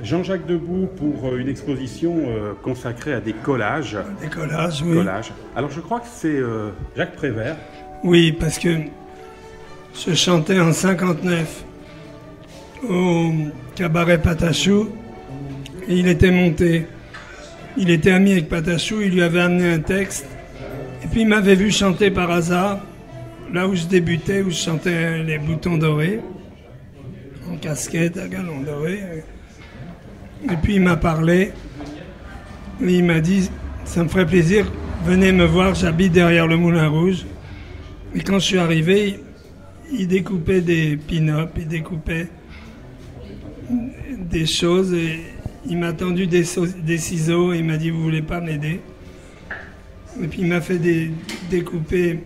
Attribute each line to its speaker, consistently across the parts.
Speaker 1: Jean-Jacques Debout pour une exposition consacrée à des collages.
Speaker 2: Des collages, oui.
Speaker 1: Collages. Alors je crois que c'est Jacques Prévert.
Speaker 2: Oui, parce que je chantais en 59 au cabaret Patachou et il était monté. Il était ami avec Patachou, il lui avait amené un texte et puis il m'avait vu chanter par hasard là où je débutais, où je chantais les boutons dorés, en casquette à galon doré. Et puis il m'a parlé, et il m'a dit, ça me ferait plaisir, venez me voir, j'habite derrière le Moulin Rouge. Et quand je suis arrivé, il découpait des pin-up, il découpait des choses, et il m'a tendu des ciseaux, et il m'a dit, vous voulez pas m'aider? Et puis il m'a fait découper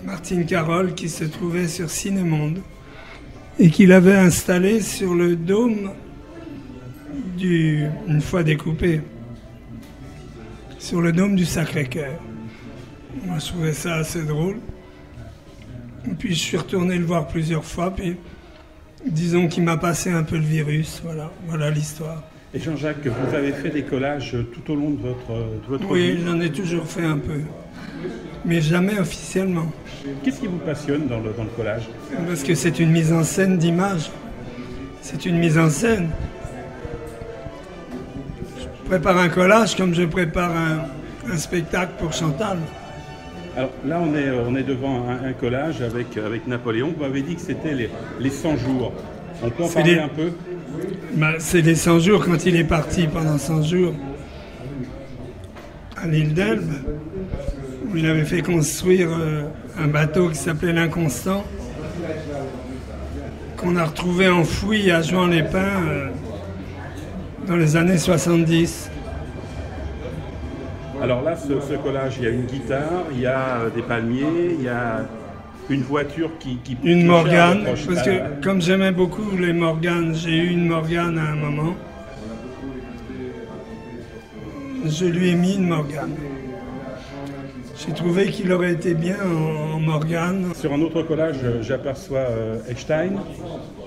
Speaker 2: Martine Carole, qui se trouvait sur Cinémonde, et qu'il avait installé sur le dôme une fois découpé, sur le dôme du Sacré-Cœur. Moi, je trouvais ça assez drôle. Et puis, je suis retourné le voir plusieurs fois, puis disons qu'il m'a passé un peu le virus. Voilà l'histoire.
Speaker 1: Et Jean-Jacques, vous avez fait des collages tout au long de votre vie?
Speaker 2: Oui, j'en ai toujours fait un peu, mais jamais officiellement.
Speaker 1: Qu'est-ce qui vous passionne dans le collage?
Speaker 2: Parce que c'est une mise en scène d'image. C'est une mise en scène. Je prépare un collage comme je prépare un spectacle pour Chantal.
Speaker 1: Alors là, on est devant un collage avec Napoléon. Vous m'avez dit que c'était les 100 jours. On peut en parler un peu?
Speaker 2: C'est les 100 jours quand il est parti pendant 100 jours à l'île d'Elbe, où il avait fait construire un bateau qui s'appelait l'Inconstant, qu'on a retrouvé enfoui à Juan-les-Pins dans les années 70.
Speaker 1: Alors là, ce collage, il y a une guitare, il y a des palmiers, il y a une voiture qui
Speaker 2: une Morgane, parce que comme j'aimais beaucoup les Morganes, j'ai eu une Morgane à un moment. Je lui ai mis une Morgane. J'ai trouvé qu'il aurait été bien en Morgane.
Speaker 1: Sur un autre collage, j'aperçois Einstein.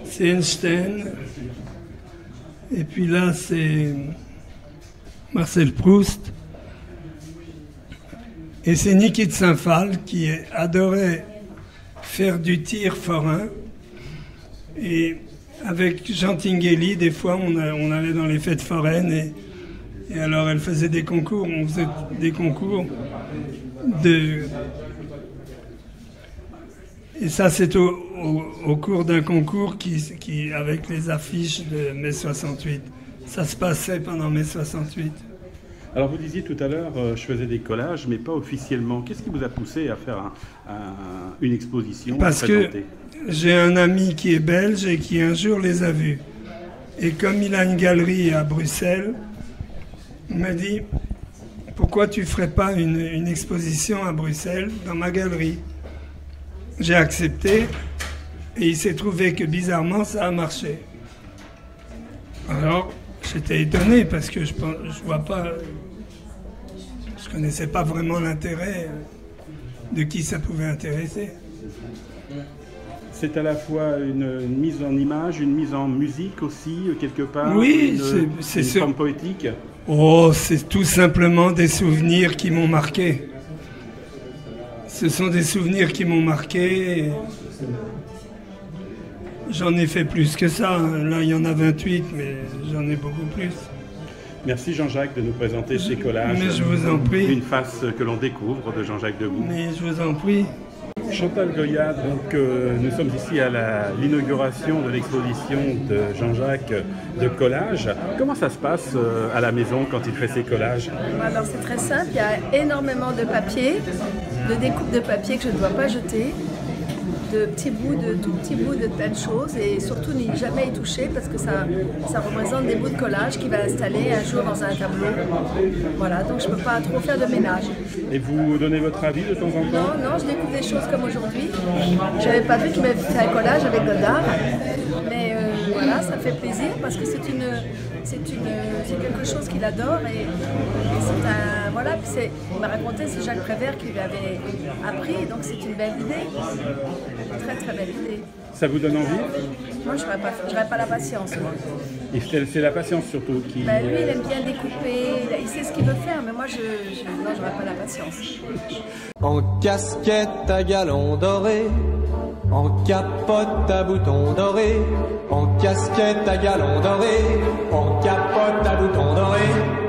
Speaker 2: C'est Einstein. Et puis là, c'est Marcel Proust. Et c'est Niki de Saint-Phal qui adorait faire du tir forain. Et avec Jean Tinguely, des fois, on allait dans les fêtes foraines. Et alors, elle faisait des concours. On faisait des concours Et ça, c'est au cours d'un concours qui, avec les affiches de mai 68. Ça se passait pendant mai 68.
Speaker 1: Alors vous disiez tout à l'heure, je faisais des collages, mais pas officiellement. Qu'est-ce qui vous a poussé à faire une exposition?
Speaker 2: Parce que j'ai un ami qui est belge et qui un jour les a vus. Et comme il a une galerie à Bruxelles, il m'a dit, pourquoi tu ne ferais pas une exposition à Bruxelles dans ma galerie? J'ai accepté et il s'est trouvé que bizarrement ça a marché. Alors j'étais étonné parce que je connaissais pas vraiment l'intérêt de qui ça pouvait intéresser.
Speaker 1: C'est à la fois une mise en image, une mise en musique aussi, quelque part.
Speaker 2: Oui, c'est
Speaker 1: une forme poétique.
Speaker 2: Oh, c'est tout simplement des souvenirs qui m'ont marqué. Ce sont des souvenirs qui m'ont marqué. J'en ai fait plus que ça. Là, il y en a 28, mais j'en ai beaucoup plus.
Speaker 1: Merci Jean-Jacques de nous présenter ces collages.
Speaker 2: Mais je vous en prie.
Speaker 1: Une face que l'on découvre de Jean-Jacques Debout.
Speaker 2: Mais je vous en prie.
Speaker 1: Chantal Goya, donc nous sommes ici à l'inauguration de l'exposition de Jean-Jacques de collages. Comment ça se passe à la maison quand il fait ses collages?
Speaker 3: Alors c'est très simple, il y a énormément de papier, de découpes de papier que je ne dois pas jeter, de tout petits bouts de plein de choses et surtout n'y jamais y toucher parce que ça représente des bouts de collage qu'il va installer un jour dans un tableau. Voilà, donc je ne peux pas trop faire de ménage.
Speaker 1: Et vous donnez votre avis de temps en temps?
Speaker 3: Non, je découvre des choses comme aujourd'hui. Je n'avais pas vu qu'il m'avait fait un collage avec Godard, mais voilà, ça me fait plaisir parce que c'est quelque chose qu'il adore et c'est un... Voilà, il m'a raconté, c'est Jacques Prévert qui lui avait appris, donc c'est une belle idée. très très belle idée.
Speaker 1: Ça vous donne envie?
Speaker 3: Moi, j'aurais pas la patience, moi.
Speaker 1: Et c'est la patience surtout qui...
Speaker 3: Bah, lui, il aime bien découper, il sait ce qu'il veut faire, mais moi, non, j'aurais pas la patience.
Speaker 4: En casquette à galon doré, en capote à boutons dorés, en casquette à galon doré, en capote à boutons dorés.